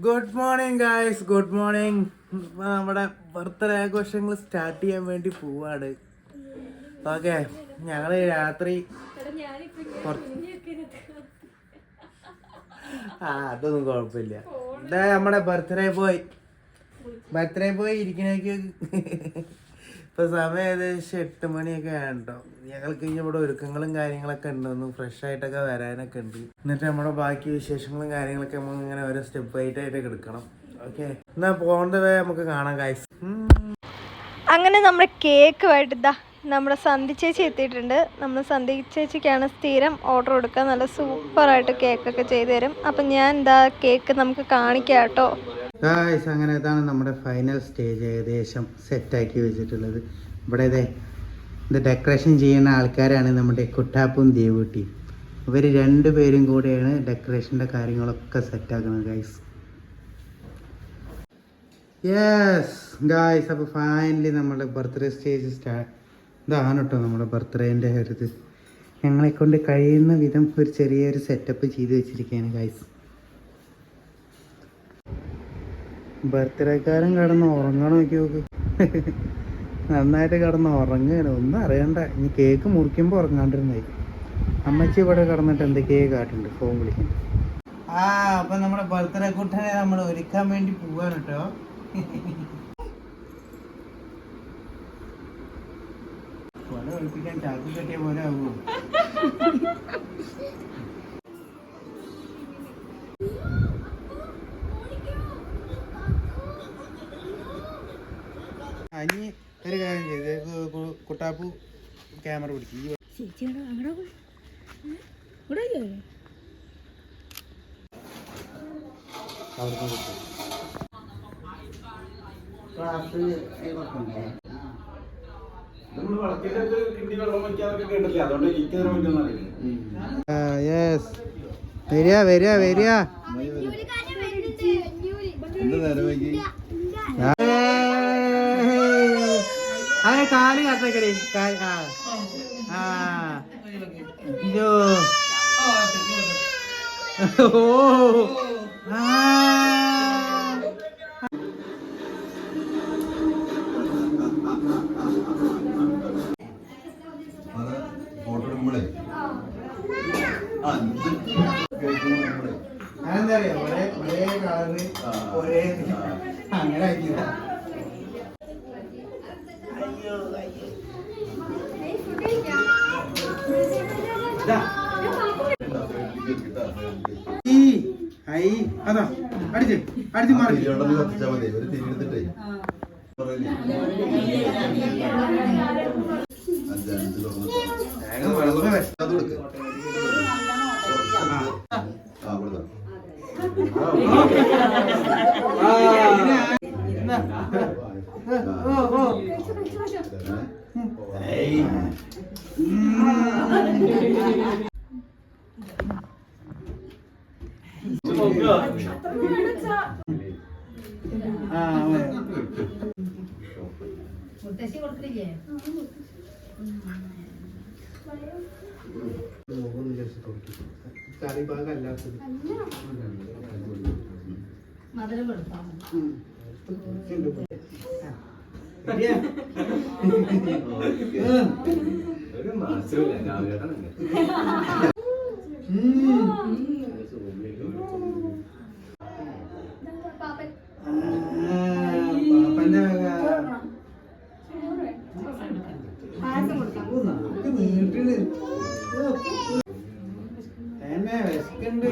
Good morning guys, good morning. നമ്മുടെ birthday ആഘോഷങ്ങൾ start ചെയ്യാൻ വേണ്ടി പോവാണ്. ഓക്കെ, ഞങ്ങള് രാത്രി അതൊന്നും കുഴപ്പമില്ല. ഇതാ നമ്മുടെ ബർത്ത്ഡേ ബോയ് ഇരിക്കണേക്ക് ഇപ്പൊ സമയം ഏകദേശം 8 മണിയൊക്കെ ആണ്ടോ. ഞങ്ങൾക്ക് ഇനി ഇവിടെ ഒരുക്കങ്ങളും കാര്യങ്ങളൊക്കെ ഉണ്ട്, ഒന്ന് ഫ്രഷ് ആയിട്ടൊക്കെ വരാനൊക്കെ ഉണ്ട്. എന്നിട്ട് നമ്മുടെ ബാക്കി വിശേഷങ്ങളും കാര്യങ്ങളൊക്കെ നമുക്ക് ഇങ്ങനെ ഓരോ സ്റ്റെപ്പ് ആയിട്ട് എടുക്കണം. ഓക്കെ, എന്നാ പോകേണ്ടത് നമുക്ക് കാണാം ഗൈസ്. അങ്ങനെ നമ്മുടെ കേക്കുമായിട്ട് ഇതാ നമ്മുടെ സന്ധി ചേച്ചി എത്തിയിട്ടുണ്ട്. നമ്മൾ സന്ധി ചേച്ചിക്കാണ് സ്ഥിരം ഓർഡർ കൊടുക്കുക. നല്ല സൂപ്പറായിട്ട് കേക്കൊക്കെ ചെയ്തു തരും. അപ്പം ഞാൻ എന്താ കേക്ക് നമുക്ക് കാണിക്കാം കേട്ടോ ഗൈസ്. അങ്ങനെ ഇതാണ് നമ്മുടെ ഫൈനൽ സ്റ്റേജ് ഏകദേശം സെറ്റാക്കി വെച്ചിട്ടുള്ളത്. ഇവിടെ ഇത് ഡെക്കറേഷൻ ചെയ്യുന്ന ആൾക്കാരാണ് നമ്മുടെ കുട്ടാപ്പും ദേവൂട്ടിയും. ഇവർ 2 പേരും കൂടെയാണ് ഡെക്കറേഷൻ്റെ കാര്യങ്ങളൊക്കെ സെറ്റാക്കുന്നത് ഗൈസ്. യെസ് ഗൈസ്, അപ്പോൾ ഫൈനലി നമ്മുടെ ബർത്ത്ഡേ സ്റ്റേജ് ഇതാണ് കേട്ടോ നമ്മുടെ ബർത്ത്ഡേൻ്റെ ഒരു ഞങ്ങളെ കൊണ്ട് കഴിയുന്ന വിധം ഒരു ചെറിയൊരു സെറ്റപ്പ് ചെയ്ത് വെച്ചിരിക്കുകയാണ് ഗൈസ്. ബർത്ത്ഡേക്കാരൻ കിടന്ന് ഉറങ്ങണം, നോക്കി നോക്ക്. നന്നായിട്ട് കിടന്ന് ഉറങ്ങുകയാണ്, ഒന്നും അറിയണ്ട. ഇനി കേക്ക് മുറിക്കുമ്പോൾ ഉറങ്ങാണ്ടിരുന്നായി. അമ്മച്ചി ഇവിടെ കിടന്നിട്ട് എന്തൊക്കെയോ കാട്ടുണ്ട്, ഫോൺ വിളിക്കാൻ. അപ്പം നമ്മുടെ ബർത്ത്ഡേ കുട്ടനെ നമ്മൾ ഒരുക്കാൻ വേണ്ടി പോവാൻ കേട്ടോ. കൊല ഒളിപ്പിക്കാൻ ചാക്കി കെട്ടിയ പോലെ ആവുമോ? അനി ഒരു കാര്യം ചെയ്ത് കുട്ടാപ്പു ക്യാമറ പിടിക്കും. വരിക കാല് കാത്തക്കടി. അതെന്താ അറിയാ, ഒരേ കളറ് ഒരേ അങ്ങനെ ആക്കിയതാ. അതാ അടിച്ച് മാറി കറി ഭാഗമല്ലാത്തത് മധുരം കൊടുത്താൽ ഒരു മാസമില്ല. പാപ്പന്റെ നീട്ടിന് എന്നെ വിശക്കുണ്ട്.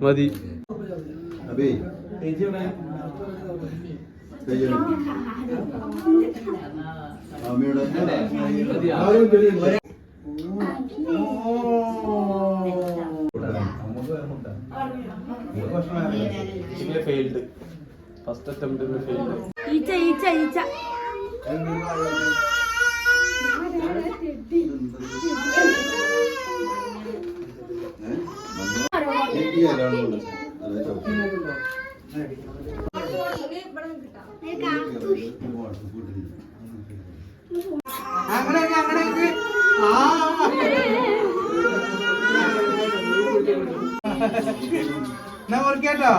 മതി ഫെയിൽഡ്. First attempt failed. ഈച്ച ഈച്ച ഈച്ച അങ്ങനെ എന്നാ മുറിക്കാട്ടോ.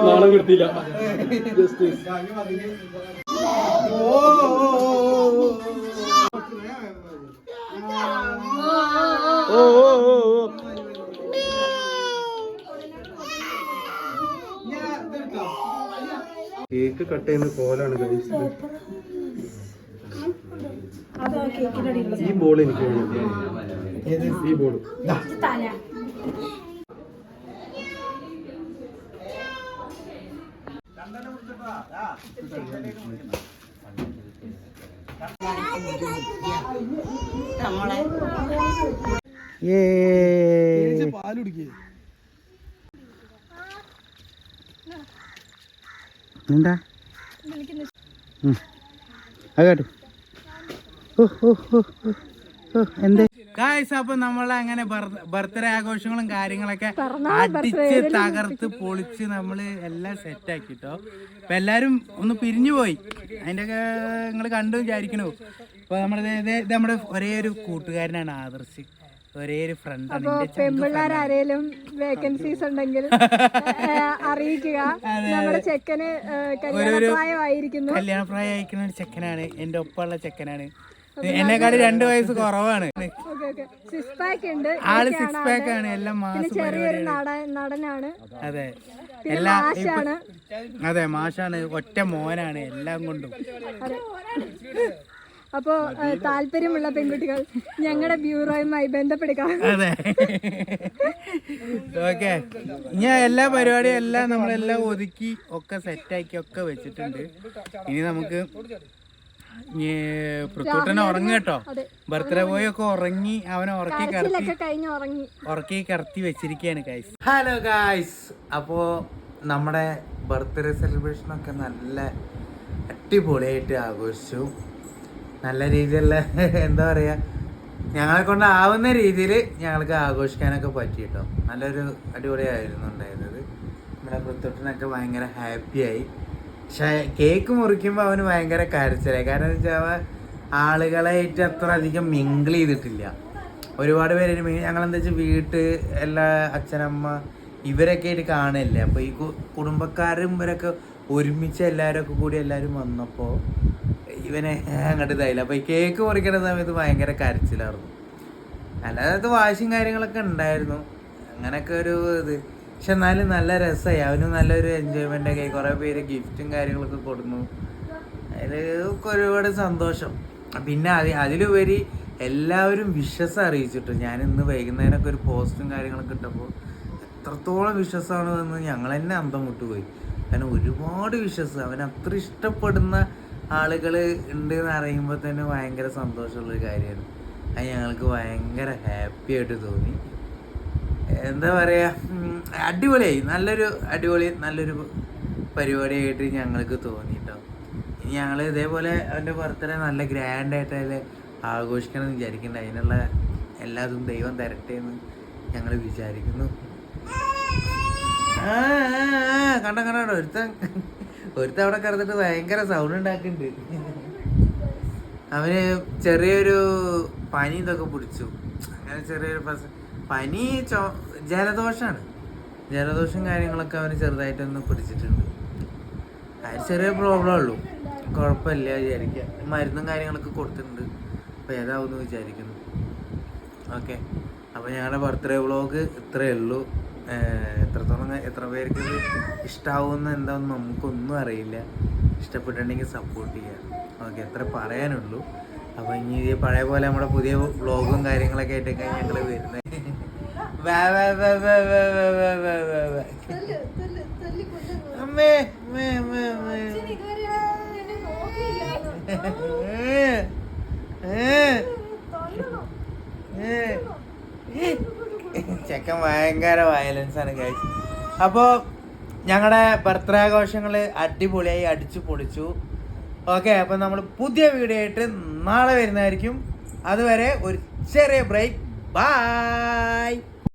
നാളെ കിട്ടിയില്ല. കേക്ക് കട്ട് ചെയ്യുന്ന കോലാണ് കഴിച്ചത്. ഈ ബോൾ എനിക്ക് വേണം. ഈ ബോൾ പാലുടിക്കേ എന്താ കേട്ടു. എന്തേ ഗായ്സ്, അപ്പൊ നമ്മളങ്ങനെ ബർത്ത്ഡേ ആഘോഷങ്ങളും കാര്യങ്ങളൊക്കെ അടിച്ച് തകർത്ത് പൊളിച്ച് നമ്മള് എല്ലാം സെറ്റ് ആക്കിട്ടോ. അപ്പൊ എല്ലാരും ഒന്ന് പിരിഞ്ഞു പോയി. അതിന്റെ ഒക്കെ നിങ്ങൾ കണ്ടു വിചാരിക്കണോ. അപ്പൊ നമ്മുടെ ഒരേ ഒരു കൂട്ടുകാരനാണ് ആദർശ്, ഒരേ ഒരു ഫ്രണ്ടാണ്. പെൺപിള്ളേരാരേലും വേക്കൻസീസ് ഉണ്ടെങ്കിൽ അറിയിക്കുക. നമ്മുടെ ചെക്കന് കല്യാണപ്രായമായിരിക്കുന്ന ഒരു ചെക്കനാണ്. എന്റെ ഒപ്പമുള്ള ചെക്കനാണ്. എന്നെക്കാട് 2 വയസ്സ് കുറവാണ്. ആള് 6 പാക്ക് ആണ്. എല്ലാം മാസം നടനാണ്. അതെ, എല്ലാ അതെ മാഷാണ്. ഒറ്റ മോനാണ് എല്ലാം കൊണ്ടും. അപ്പോ താല്പര്യമുള്ള പെൺകുട്ടികൾ ഞങ്ങളുടെ ബ്യൂറോയുമായി ബന്ധപ്പെടുക. അതെ, ഓക്കെ. ഞാൻ എല്ലാ പരിപാടിയും എല്ലാം നമ്മളെല്ലാം ഒതുക്കി ഒക്കെ സെറ്റാക്കി ഒക്കെ വെച്ചിട്ടുണ്ട്. ഇനി നമുക്ക് പൃഥ്വിട്ടനെ ഉറങ്ങി കേട്ടോ. ബർത്ത്ഡേ ബോയ് ഒക്കെ ഉറങ്ങി. അവനെ ഉറക്കി കിടത്തി വെച്ചിരിക്കുകയാണ് ഗായ്സ്. ഹലോ ഗായ്സ്, അപ്പോ നമ്മുടെ ബർത്ത്ഡേ സെലിബ്രേഷൻ ഒക്കെ നല്ല അടിപൊളിയായിട്ട് ആഘോഷിച്ചു. നല്ല രീതിയിലുള്ള എന്താ പറയാ, ഞങ്ങളെ കൊണ്ടാവുന്ന രീതിയിൽ ഞങ്ങൾക്ക് ആഘോഷിക്കാനൊക്കെ പറ്റി കേട്ടോ. നല്ലൊരു അടിപൊളിയായിരുന്നു ഉണ്ടായിരുന്നത്. നമ്മുടെ പൃഥ്വിട്ടനൊക്കെ ഭയങ്കര ഹാപ്പിയായി. പക്ഷെ കേക്ക് മുറിക്കുമ്പോൾ അവന് ഭയങ്കര കരച്ചിലായി. കാരണം എന്താ വെച്ചാൽ അവൻ ആളുകളായിട്ട് അത്ര അധികം മിങ്കിൾ ചെയ്തിട്ടില്ല. ഒരുപാട് പേര് ഞങ്ങളെന്താ വെച്ചാൽ എല്ലാ അച്ഛനമ്മ ഇവരൊക്കെ ആയിട്ട് കാണില്ല. അപ്പോൾ ഈ കുടുംബക്കാരും ഇവരൊക്കെ ഒരുമിച്ച് എല്ലാവരും കൂടി എല്ലാവരും വന്നപ്പോൾ ഇവനെ അങ്ങോട്ട് ഇതായില്ല. അപ്പോൾ ഈ കേക്ക് മുറിക്കുന്ന സമയത്ത് ഭയങ്കര കരച്ചിലായിരുന്നു. അല്ലാതെ വാശിയും കാര്യങ്ങളൊക്കെ ഉണ്ടായിരുന്നു. അങ്ങനെയൊക്കെ ഒരു ഇത്. പക്ഷെ എന്നാലും നല്ല രസമായി. അവന് നല്ലൊരു എൻജോയ്മെൻ്റ് ഒക്കെ. കുറേ പേര് ഗിഫ്റ്റും കാര്യങ്ങളൊക്കെ കൊടുന്നു. അതിൽ ഒരുപാട് സന്തോഷം. പിന്നെ അതിലുപരി എല്ലാവരും വിഷസ് അറിയിച്ചിട്ടു. ഞാൻ ഇന്ന് വൈകുന്നേരമൊക്കെ ഒരു പോസ്റ്റും കാര്യങ്ങളൊക്കെ ഇട്ടപ്പോൾ എത്രത്തോളം വിഷസാണെന്ന് ഞങ്ങൾ തന്നെ അന്തം വിട്ടുപോയി. കാരണം ഒരുപാട് വിഷസ്. അവൻ അത്ര ഇഷ്ടപ്പെടുന്ന ആളുകൾ ഉണ്ട് എന്ന് അറിയുമ്പോൾ തന്നെ ഭയങ്കര സന്തോഷമുള്ളൊരു കാര്യമാണ്. അത് ഞങ്ങൾക്ക് ഭയങ്കര ഹാപ്പി ആയിട്ട് തോന്നി. എന്താ പറയുക, അടിപൊളിയായി. നല്ലൊരു പരിപാടിയായിട്ട് ഞങ്ങൾക്ക് തോന്നി കേട്ടോ. ഇനി ഞങ്ങൾ ഇതേപോലെ അവൻ്റെ ബർത്ത്ഡേ നല്ല ഗ്രാൻഡായിട്ട് അതിൽ ആഘോഷിക്കണം എന്ന് വിചാരിക്കുന്നുണ്ട്. അതിനുള്ള എല്ലാതും ദൈവം തരട്ടെ എന്ന് ഞങ്ങൾ വിചാരിക്കുന്നു. കണ്ടോ ഒരുത്ത അവിടെ കിടന്നിട്ട് ഭയങ്കര സൗണ്ട് ഉണ്ടാക്കുന്നുണ്ട്. അവന് ചെറിയൊരു പനി ഇതൊക്കെ പിടിച്ചു. അങ്ങനെ ചെറിയൊരു പനി ജലദോഷം കാര്യങ്ങളൊക്കെ അവന് ചെറുതായിട്ടൊന്ന് പിടിച്ചിട്ടുണ്ട്. അത് ചെറിയ പ്രോബ്ലം ഉള്ളൂ, കുഴപ്പമില്ല വിചാരിക്കുക. മരുന്നും കാര്യങ്ങളൊക്കെ കൊടുത്തിട്ടുണ്ട്. അപ്പോൾ ഏതാവുമെന്ന് വിചാരിക്കുന്നു. ഓക്കെ, അപ്പോൾ ഞങ്ങളുടെ ബർത്ത്ഡേ വ്ളോഗ് ഇത്രയേ ഉള്ളൂ. എത്ര പേർക്ക് ഇത് ഇഷ്ടമാവുമെന്ന് എന്താണെന്ന് നമുക്കൊന്നും അറിയില്ല. ഇഷ്ടപ്പെട്ടിട്ടുണ്ടെങ്കിൽ സപ്പോർട്ട് ചെയ്യുക. ഓക്കെ, എത്ര പറയാനുള്ളൂ. അപ്പോൾ ഇനി പഴയ പോലെ നമ്മുടെ പുതിയ വ്ളോഗും കാര്യങ്ങളൊക്കെ ആയിട്ടൊക്കെ ഞങ്ങൾ വരുന്നത്. ചെക്കൻ ഭയങ്കര വയലൻസ് ആണ് ഗൈസ്. അപ്പോൾ ഞങ്ങളുടെ ബർത്ത്ഡേ ആഘോഷങ്ങൾ അടിപൊളിയായി അടിച്ചു പൊളിച്ചു. ഓക്കെ, അപ്പോൾ നമ്മൾ പുതിയ വീഡിയോ ആയിട്ട് നാളെ വരുന്നതായിരിക്കും. അതുവരെ ഒരു ചെറിയ ബ്രേക്ക്. ബൈ.